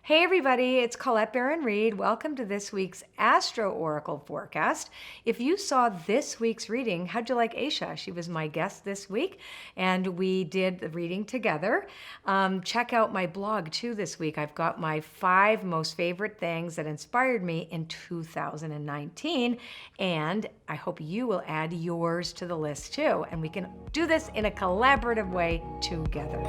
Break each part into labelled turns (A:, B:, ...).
A: Hey everybody, it's Colette Baron-Reid. Welcome to this week's Astro Oracle forecast. If you saw this week's reading, how'd you like Aisha? She was my guest this week and we did the reading together. Check out my blog too this week. I've got my 5 most favorite things that inspired me in 2019, and I hope you will add yours to the list too, and we can do this in a collaborative way together.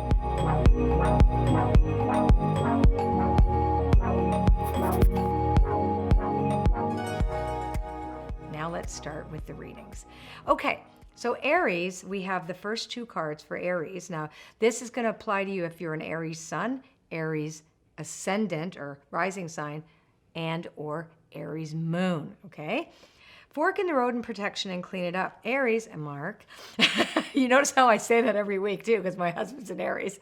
A: Now let's start with the readings. Okay, so Aries, we have the first 2 cards for Aries. Now, this is going to apply to you if you're an Aries sun, Aries ascendant or rising sign, and or Aries moon, okay? Fork in the road and protection and clean it up. Aries and Mark, you notice how I say that every week too, because my husband's an Aries.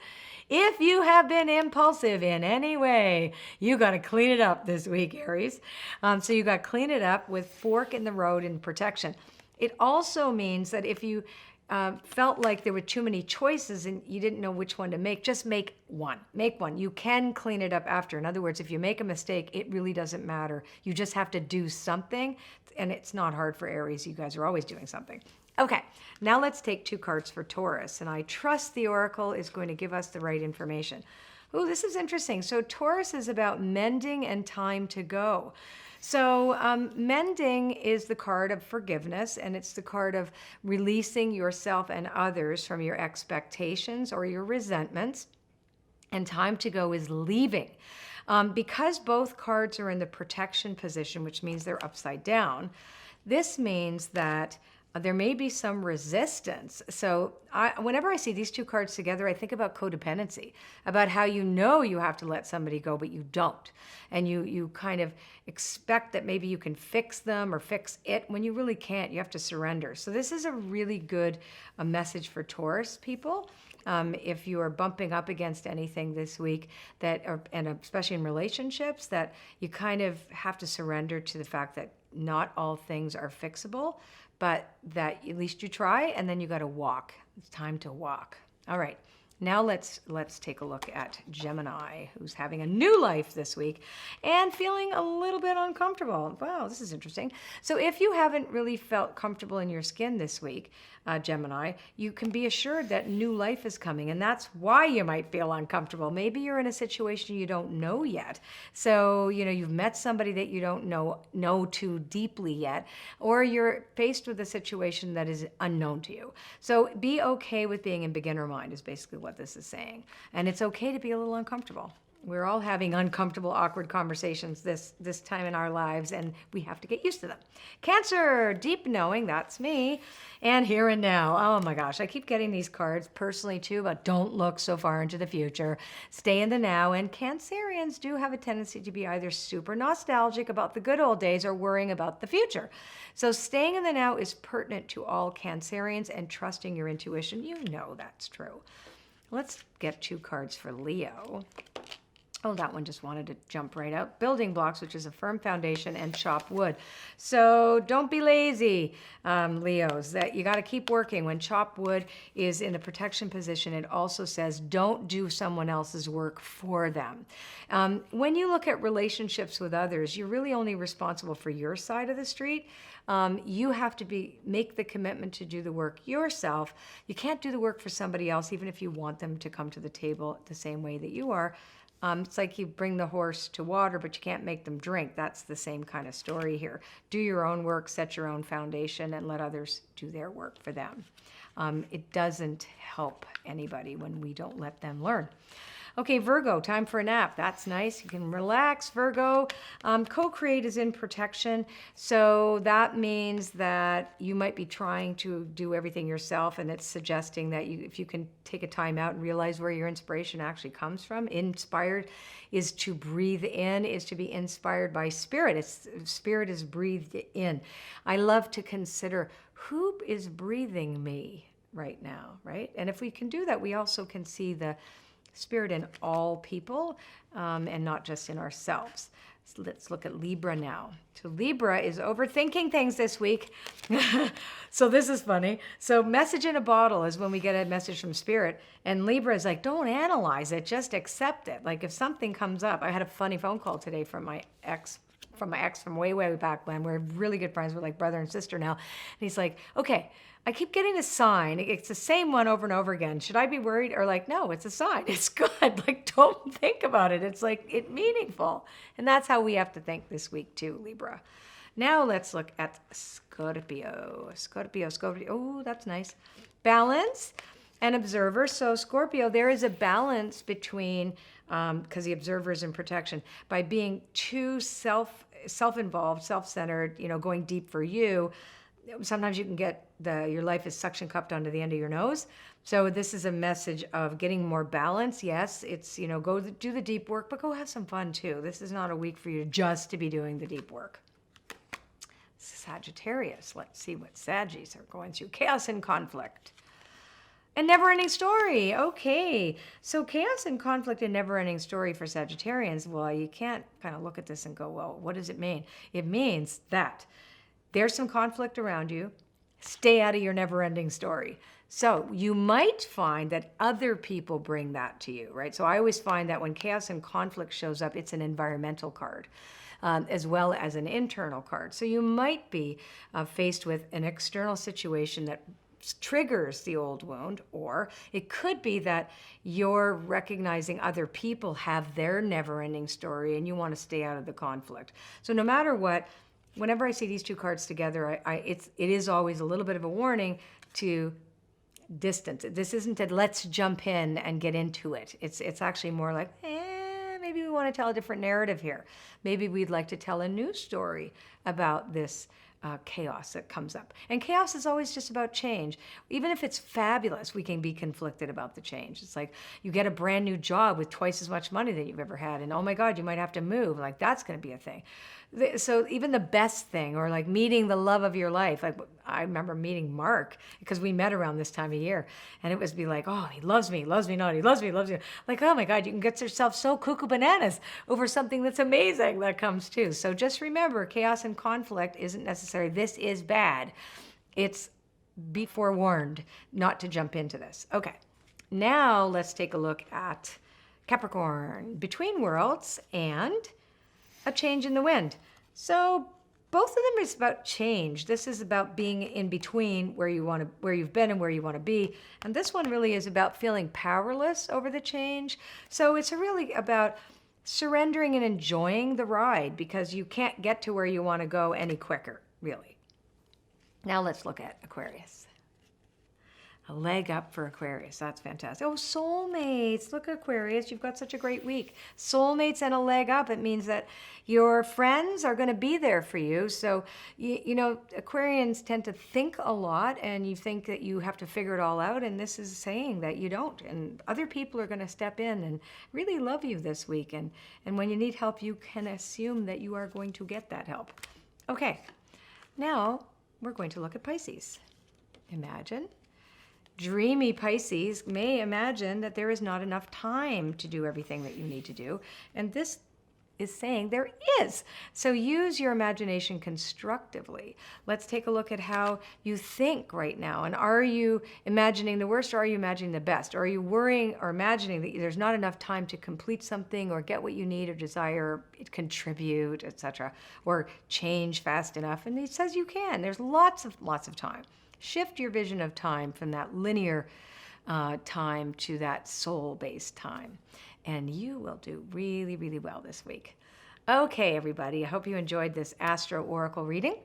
A: If you have been impulsive in any way, you got to clean it up this week, Aries. So you got to clean it up with fork in the road and protection. It also means that if you felt like there were too many choices and you didn't know which one to make, just make one. Make one. You can clean it up after. In other words, if you make a mistake, it really doesn't matter. You just have to do something, and it's not hard for Aries. You guys are always doing something. Okay, now let's take 2 cards for Taurus, and I trust the Oracle is going to give us the right information. Oh, this is interesting. So Taurus is about mending and time to go. So mending is the card of forgiveness, and it's the card of releasing yourself and others from your expectations or your resentments. And time to go is leaving. Because both cards are in the protection position, which means they're upside down, this means that there may be some resistance. So whenever I see these 2 cards together, I think about codependency, about how you know you have to let somebody go, but you don't. And you kind of expect that maybe you can fix them or fix it when you really can't. You have to surrender. So this is a really good message for Taurus people. If you are bumping up against anything this week, and especially in relationships, that you kind of have to surrender to the fact that not all things are fixable, but that at least you try, and then you got to walk. It's time to walk. All right. Now let's take a look at Gemini, who's having a new life this week and feeling a little bit uncomfortable. Wow, this is interesting. So if you haven't really felt comfortable in your skin this week, Gemini, you can be assured that new life is coming, and that's why you might feel uncomfortable. Maybe you're in a situation you don't know yet. So, you've met somebody that you don't know too deeply yet, or you're faced with a situation that is unknown to you. So be okay with being in beginner mind is basically what this is saying. And it's okay to be a little uncomfortable. We're all having uncomfortable, awkward conversations this time in our lives, and we have to get used to them. Cancer, deep knowing, that's me, and here and now. Oh my gosh, I keep getting these cards personally too, but don't look so far into the future. Stay in the now, and Cancerians do have a tendency to be either super nostalgic about the good old days or worrying about the future. So staying in the now is pertinent to all Cancerians, and trusting your intuition, you know that's true. Let's get 2 cards for Leo. Oh, that one just wanted to jump right out. Building blocks, which is a firm foundation, and chop wood. So don't be lazy, Leos. That you got to keep working. When chop wood is in the protection position, it also says don't do someone else's work for them. When you look at relationships with others, you're really only responsible for your side of the street. You have to make the commitment to do the work yourself. You can't do the work for somebody else, even if you want them to come to the table the same way that you are. It's like you bring the horse to water, but you can't make them drink. That's the same kind of story here. Do your own work, set your own foundation, and let others do their work for them. It doesn't help anybody when we don't let them learn. Okay, Virgo, time for a nap. That's nice. You can relax, Virgo. Co-create is in protection. So that means that you might be trying to do everything yourself, and it's suggesting that if you can take a time out and realize where your inspiration actually comes from. Inspired is to breathe in, is to be inspired by spirit. Spirit is breathed in. I love to consider who is breathing me right now, right? And if we can do that, we also can see the Spirit in all people and not just in ourselves. So let's look at Libra now. So Libra is overthinking things this week. So this is funny. So message in a bottle is when we get a message from Spirit, and Libra is like, don't analyze it, just accept it. Like if something comes up, I had a funny phone call today from my ex from way, way back when. We're really good friends. We're like brother and sister now. And he's like, okay, I keep getting a sign. It's the same one over and over again. Should I be worried? Or like, no, it's a sign. It's good. Like, don't think about it. It's like, it's meaningful. And that's how we have to think this week too, Libra. Now let's look at Scorpio. Scorpio. Oh, that's nice. Balance and observer. So Scorpio, there is a balance between, because the observer is in protection, by being too self-involved, self-centered, going deep for you. Sometimes you can get your life is suction cupped onto the end of your nose. So this is a message of getting more balance. Yes, it's, go do the deep work, but go have some fun too. This is not a week for you just to be doing the deep work. Sagittarius. Let's see what Saggies are going through. Chaos and conflict. And never-ending story. Okay. So chaos and conflict and never-ending story for Sagittarians. Well, you can't kind of look at this and go, well, what does it mean? It means that there's some conflict around you. Stay out of your never-ending story. So you might find that other people bring that to you, right? So I always find that when chaos and conflict shows up, it's an environmental card, as well as an internal card. So you might be faced with an external situation that triggers the old wound, or it could be that you're recognizing other people have their never-ending story and you want to stay out of the conflict. So no matter what, whenever I see these two cards together, it is always a little bit of a warning to distance. This isn't a let's jump in and get into it. It's actually more like, maybe we want to tell a different narrative here. Maybe we'd like to tell a new story about this chaos that comes up. And chaos is always just about change. Even if it's fabulous, we can be conflicted about the change. It's like you get a brand new job with twice as much money that you've ever had, and oh my God, you might have to move. Like that's going to be a thing. So even the best thing, or like meeting the love of your life, like I remember meeting Mark because we met around this time of year, and it was be like, oh, he loves me not, he loves me. Like, oh my God, you can get yourself so cuckoo bananas over something that's amazing that comes too. So just remember, chaos and conflict isn't necessary. This is bad. It's be forewarned not to jump into this. Okay, now let's take a look at Capricorn, between worlds and a change in the wind. So both of them is about change. This is about being in between where you've been and where you want to be. And this one really is about feeling powerless over the change. So it's really about surrendering and enjoying the ride because you can't get to where you want to go any quicker, really. Now let's look at Aquarius. A leg up for Aquarius. That's fantastic. Oh, soulmates. Look at Aquarius. You've got such a great week. Soulmates and a leg up. It means that your friends are going to be there for you. So, Aquarians tend to think a lot and you think that you have to figure it all out. And this is saying that you don't. And other people are going to step in and really love you this week. And when you need help, you can assume that you are going to get that help. Okay. Now we're going to look at Pisces. Imagine. Dreamy Pisces may imagine that there is not enough time to do everything that you need to do. And this is saying there is. So use your imagination constructively. Let's take a look at how you think right now. And are you imagining the worst or are you imagining the best? Or are you worrying or imagining that there's not enough time to complete something or get what you need or desire, contribute, etc., or change fast enough? And he says you can. There's lots of time. Shift your vision of time from that linear time to that soul-based time. And you will do really, really well this week. Okay, everybody, I hope you enjoyed this Astro Oracle reading.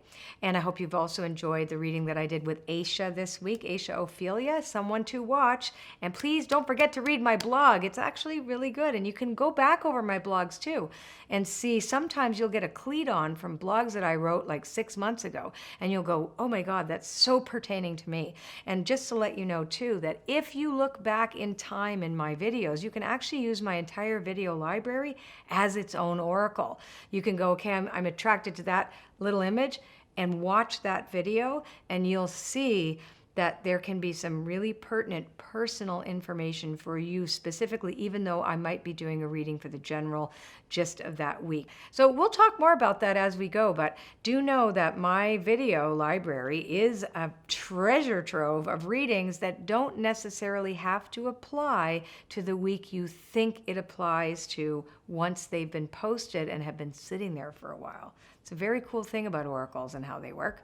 A: And I hope you've also enjoyed the reading that I did with Aisha this week. Aisha Ophelia, someone to watch. And please don't forget to read my blog. It's actually really good. And you can go back over my blogs too and see. Sometimes you'll get a cleat on from blogs that I wrote like 6 months ago. And you'll go, oh my God, that's so pertaining to me. And just to let you know too, that if you look back in time in my videos, you can actually use my entire video library as its own oracle. You can go, okay, I'm attracted to that little image and watch that video and you'll see that there can be some really pertinent personal information for you specifically, even though I might be doing a reading for the general gist of that week. So we'll talk more about that as we go, but do know that my video library is a treasure trove of readings that don't necessarily have to apply to the week you think it applies to once they've been posted and have been sitting there for a while. It's a very cool thing about oracles and how they work.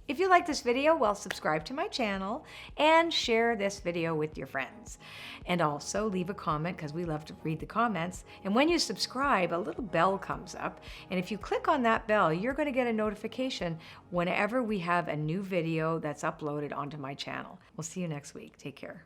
A: If you like this video, well, subscribe to my channel and share this video with your friends. And also leave a comment, because we love to read the comments. And when you subscribe, a little bell comes up. And if you click on that bell, you're going to get a notification whenever we have a new video that's uploaded onto my channel. We'll see you next week. Take care.